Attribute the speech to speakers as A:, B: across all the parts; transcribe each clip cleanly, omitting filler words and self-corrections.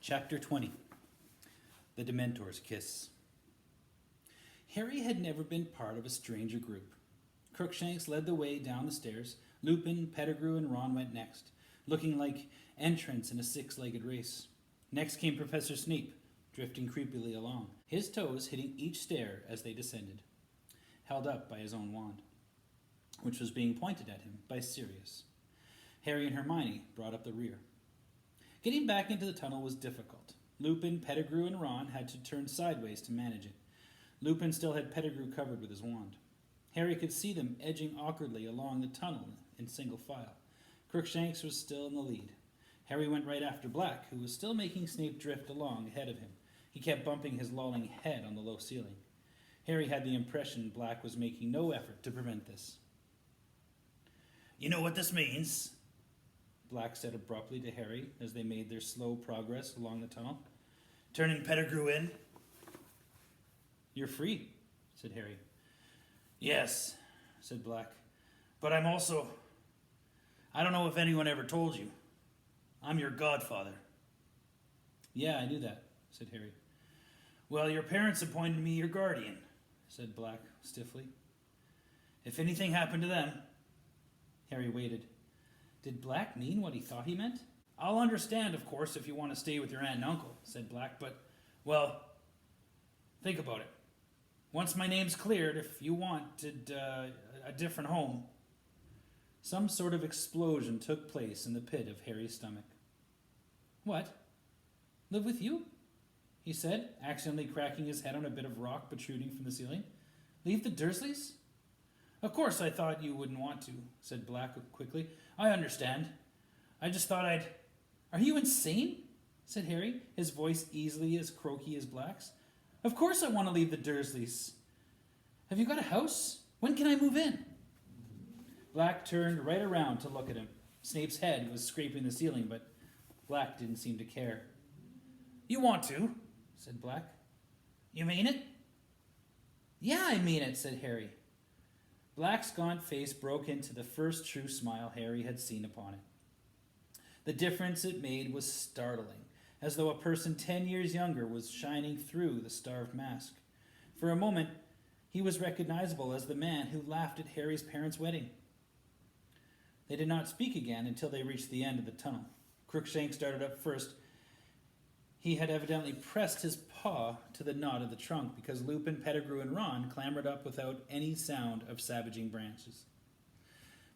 A: Chapter 20. The Dementors Kiss. Harry had never been part of a stranger group. Crookshanks led the way down the stairs. Lupin, Pettigrew, and Ron went next, looking like entrants in a six-legged race. Next came Professor Snape, drifting creepily along, his toes hitting each stair as they descended, held up by his own wand, which was being pointed at him by Sirius. Harry and Hermione brought up the rear. Getting back into the tunnel was difficult. Lupin, Pettigrew, and Ron had to turn sideways to manage it. Lupin still had Pettigrew covered with his wand. Harry could see them edging awkwardly along the tunnel in single file. Crookshanks was still in the lead. Harry went right after Black, who was still making Snape drift along ahead of him. He kept bumping his lolling head on the low ceiling. Harry had the impression Black was making no effort to prevent this. "You know what this means?" Black said abruptly to Harry as they made their slow progress along the tunnel. "Turning Pettigrew in?" "You're free," said Harry. "Yes," said Black. "But I'm also... I don't know if anyone ever told you. I'm your godfather." "Yeah, I knew that," said Harry. "Well, your parents appointed me your guardian," said Black stiffly. "If anything happened to them..." Harry waited. Did Black mean what he thought he meant? "I'll understand, of course, if you want to stay with your aunt and uncle," said Black, "but, well, think about it. Once my name's cleared, if you wanted a different home..." Some sort of explosion took place in the pit of Harry's stomach. "What? Live with you?" he said, accidentally cracking his head on a bit of rock protruding from the ceiling. "Leave the Dursleys?" "Of course I thought you wouldn't want to," said Black quickly. "I understand. I just thought I'd..." "Are you insane?" said Harry, his voice easily as croaky as Black's. "Of course I want to leave the Dursleys. Have you got a house? When can I move in?" Black turned right around to look at him. Snape's head was scraping the ceiling, but Black didn't seem to care. "You want to?" said Black. "You mean it?" "Yeah, I mean it," said Harry. Black's gaunt face broke into the first true smile Harry had seen upon it. The difference it made was startling, as though a person 10 years younger was shining through the starved mask. For a moment, he was recognizable as the man who laughed at Harry's parents' wedding. They did not speak again until they reached the end of the tunnel. Crookshanks started up first. He had evidently pressed his paw to the knot of the trunk because Lupin, Pettigrew, and Ron clambered up without any sound of savaging branches.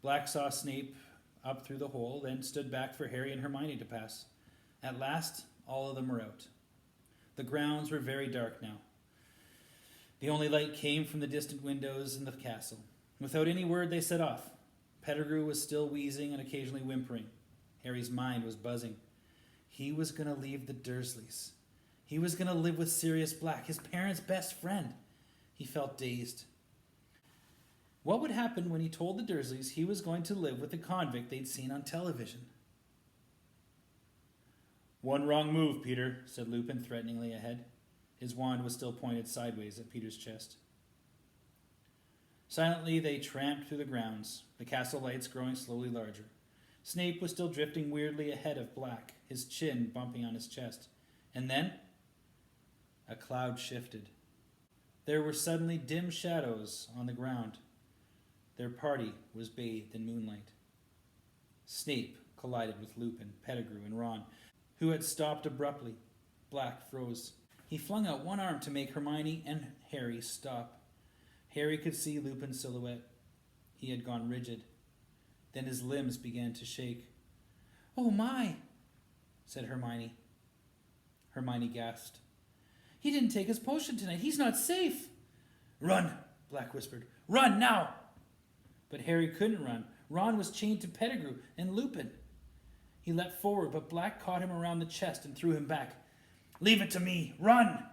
A: Black saw Snape up through the hole, then stood back for Harry and Hermione to pass. At last, all of them were out. The grounds were very dark now. The only light came from the distant windows in the castle. Without any word, they set off. Pettigrew was still wheezing and occasionally whimpering. Harry's mind was buzzing. He was going to leave the Dursleys. He was going to live with Sirius Black, his parents' best friend. He felt dazed. What would happen when he told the Dursleys he was going to live with the convict they'd seen on television? "One wrong move, Peter," said Lupin threateningly ahead. His wand was still pointed sideways at Peter's chest. Silently, they tramped through the grounds, the castle lights growing slowly larger. Snape was still drifting weirdly ahead of Black, his chin bumping on his chest. And then, a cloud shifted. There were suddenly dim shadows on the ground. Their party was bathed in moonlight. Snape collided with Lupin, Pettigrew, and Ron, who had stopped abruptly. Black froze. He flung out one arm to make Hermione and Harry stop. Harry could see Lupin's silhouette. He had gone rigid. Then his limbs began to shake. "Oh my," said Hermione. Hermione gasped. "He didn't take his potion tonight. He's not safe." "Run," Black whispered. "Run now." But Harry couldn't run. Ron was chained to Pettigrew and Lupin. He leapt forward, but Black caught him around the chest and threw him back. "Leave it to me. Run!"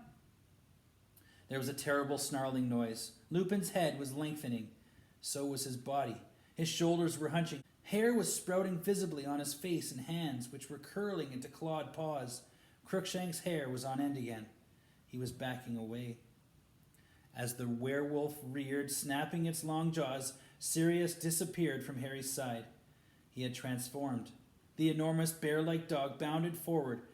A: There was a terrible snarling noise. Lupin's head was lengthening. So was his body. His shoulders were hunching. Hair was sprouting visibly on his face and hands, which were curling into clawed paws. Crookshanks' hair was on end again. He was backing away. As the werewolf reared, snapping its long jaws, Sirius disappeared from Harry's side. He had transformed. The enormous bear-like dog bounded forward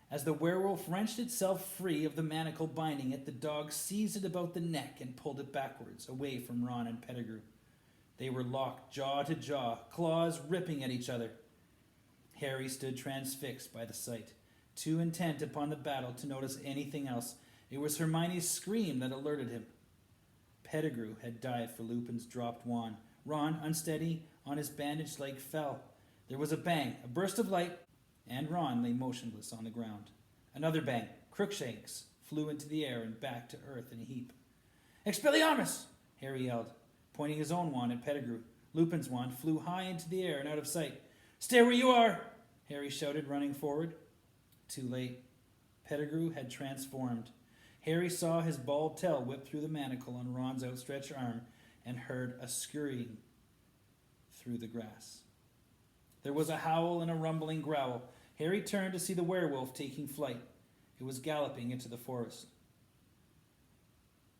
A: As the werewolf wrenched itself free of the manacle binding it, the dog seized it about the neck and pulled it backwards, away from Ron and Pettigrew. They were locked jaw to jaw, claws ripping at each other. Harry stood transfixed by the sight, too intent upon the battle to notice anything else. It was Hermione's scream that alerted him. Pettigrew had dived for Lupin's dropped wand. Ron, unsteady on his bandaged leg, fell. There was a bang, a burst of light, and Ron lay motionless on the ground. Another bang. Crookshanks flew into the air and back to earth in a heap. "Expelliarmus!" Harry yelled, pointing his own wand at Pettigrew. Lupin's wand flew high into the air and out of sight. "Stay where you are!" Harry shouted, running forward. Too late. Pettigrew had transformed. Harry saw his bald tail whip through the manacle on Ron's outstretched arm and heard a scurrying through the grass. There was a howl and a rumbling growl. Harry turned to see the werewolf taking flight. It was galloping into the forest.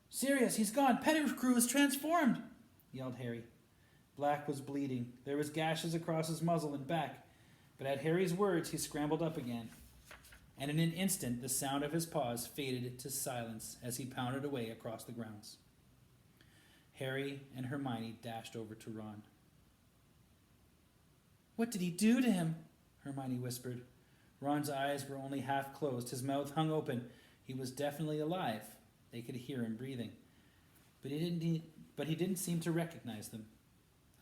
A: "Sirius, he's gone! Pettigrew is transformed!" yelled Harry. Black was bleeding. There was gashes across his muzzle and back. But at Harry's words, he scrambled up again. And in an instant, the sound of his paws faded to silence as he pounded away across the grounds. Harry and Hermione dashed over to Ron. "What did he do to him?" Hermione whispered. Ron's eyes were only half closed. His mouth hung open. He was definitely alive. They could hear him breathing. But he didn't seem to recognize them.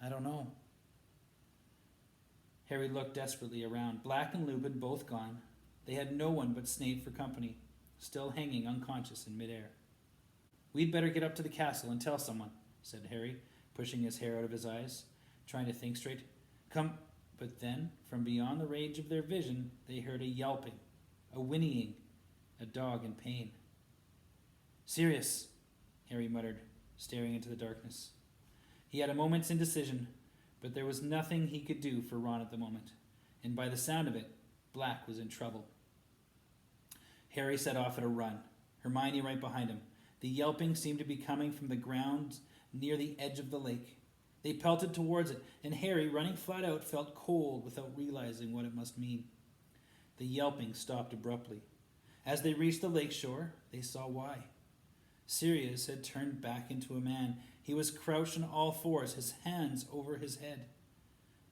A: "I don't know." Harry looked desperately around. Black and Lupin both gone. They had no one but Snape for company, still hanging unconscious in midair. "We'd better get up to the castle and tell someone," said Harry, pushing his hair out of his eyes, trying to think straight. "Come." But then, from beyond the range of their vision, they heard a yelping, a whinnying, a dog in pain. "Sirius," Harry muttered, staring into the darkness. He had a moment's indecision, but there was nothing he could do for Ron at the moment, and by the sound of it, Black was in trouble. Harry set off at a run, Hermione right behind him. The yelping seemed to be coming from the ground near the edge of the lake. They pelted towards it, and Harry, running flat out, felt cold without realizing what it must mean. The yelping stopped abruptly. As they reached the lake shore, they saw why. Sirius had turned back into a man. He was crouched on all fours, his hands over his head.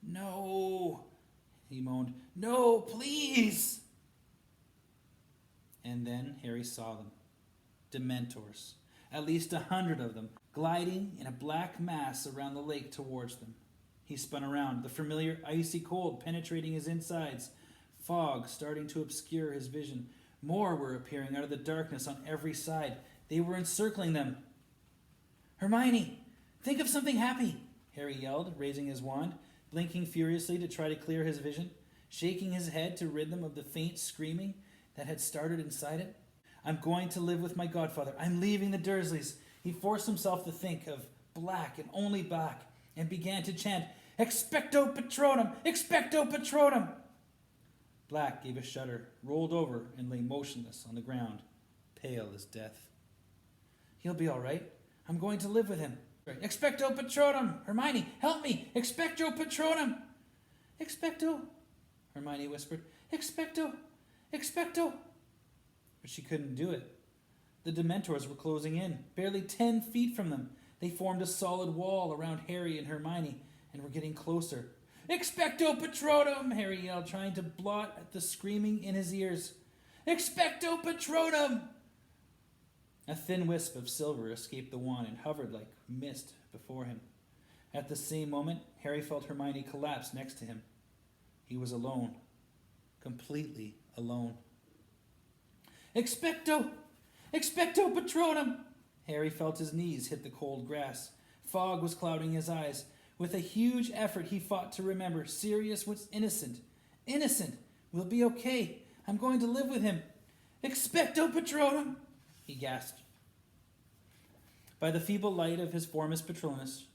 A: "No," he moaned. "No, please!" And then Harry saw them. Dementors. At least 100 of them, gliding in a black mass around the lake towards them. He spun around, the familiar icy cold penetrating his insides, fog starting to obscure his vision. More were appearing out of the darkness on every side. They were encircling them. "Hermione, think of something happy," Harry yelled, raising his wand, blinking furiously to try to clear his vision, shaking his head to rid them of the faint screaming that had started inside it. "I'm going to live with my godfather. I'm leaving the Dursleys." He forced himself to think of Black and only Black, and began to chant, "Expecto Patronum! Expecto Patronum!" Black gave a shudder, rolled over, and lay motionless on the ground, pale as death. "He'll be all right. I'm going to live with him." "Expecto Patronum! Hermione, help me! Expecto Patronum!" "Expecto," Hermione whispered. "Expecto! Expecto!" But she couldn't do it. The Dementors were closing in, barely 10 feet from them. They formed a solid wall around Harry and Hermione, and were getting closer. "Expecto Patronum!" Harry yelled, trying to blot at the screaming in his ears. "Expecto Patronum!" A thin wisp of silver escaped the wand and hovered like mist before him. At the same moment, Harry felt Hermione collapse next to him. He was alone. Completely alone. "Expecto! Expecto Patronum!" Harry felt his knees hit the cold grass. Fog was clouding his eyes. With a huge effort, he fought to remember. Sirius was innocent. Innocent! We'll be okay. I'm going to live with him. "Expecto Patronum!" he gasped. By the feeble light of his Formus Patronus,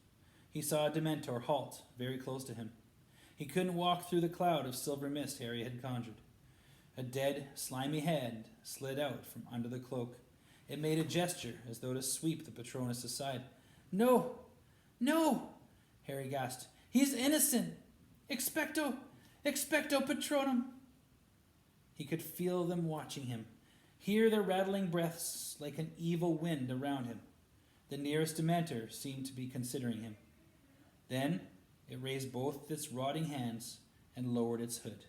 A: he saw a Dementor halt very close to him. He couldn't walk through the cloud of silver mist Harry had conjured. A dead, slimy hand slid out from under the cloak. It made a gesture as though to sweep the Patronus aside. "No! No!" Harry gasped. "He's innocent! Expecto! Expecto Patronum!" He could feel them watching him, hear their rattling breaths like an evil wind around him. The nearest Dementor seemed to be considering him. Then it raised both its rotting hands and lowered its hood.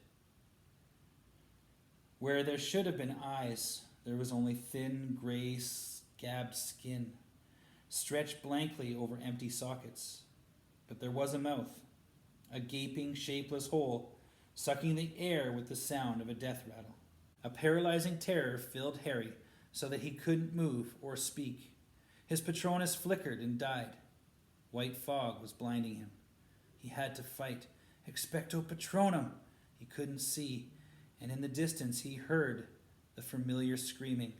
A: Where there should have been eyes, there was only thin, gray, scabbed skin, stretched blankly over empty sockets. But there was a mouth, a gaping, shapeless hole, sucking the air with the sound of a death rattle. A paralyzing terror filled Harry so that he couldn't move or speak. His Patronus flickered and died. White fog was blinding him. He had to fight. Expecto Patronum! He couldn't see, and in the distance he heard the familiar screaming.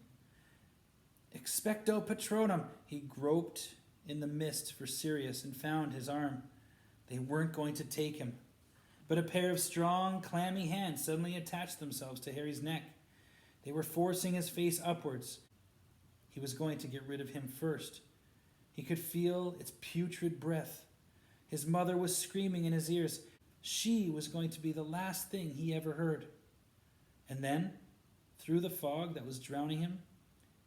A: Expecto Patronum! He groped in the mist for Sirius and found his arm. They weren't going to take him. But a pair of strong, clammy hands suddenly attached themselves to Harry's neck. They were forcing his face upwards. He was going to get rid of him first. He could feel its putrid breath. His mother was screaming in his ears. She was going to be the last thing he ever heard. And then, through the fog that was drowning him,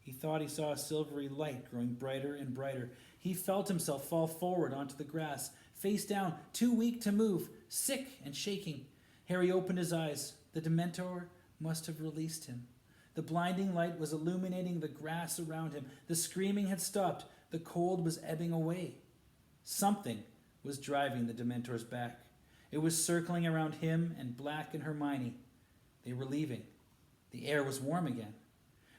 A: he thought he saw a silvery light growing brighter and brighter. He felt himself fall forward onto the grass, face down, too weak to move, sick and shaking. Harry opened his eyes. The Dementor must have released him. The blinding light was illuminating the grass around him. The screaming had stopped. The cold was ebbing away. Something was driving the Dementors back. It was circling around him and Black and Hermione. They were leaving. The air was warm again.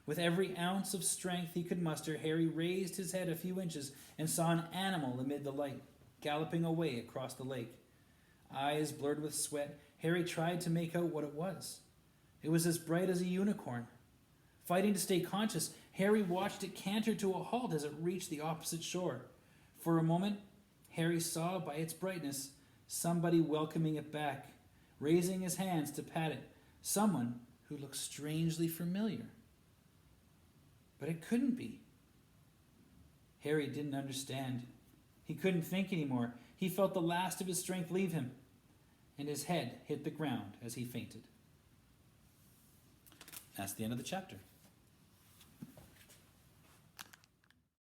A: With every ounce of strength he could muster, Harry raised his head a few inches and saw an animal amid the light, galloping away across the lake. Eyes blurred with sweat, Harry tried to make out what it was. It was as bright as a unicorn. Fighting to stay conscious, Harry watched it canter to a halt as it reached the opposite shore. For a moment, Harry saw by its brightness somebody welcoming it back, raising his hands to pat it, someone who looked strangely familiar. But it couldn't be. Harry didn't understand. He couldn't think anymore. He felt the last of his strength leave him, and his head hit the ground as he fainted. That's the end of the chapter.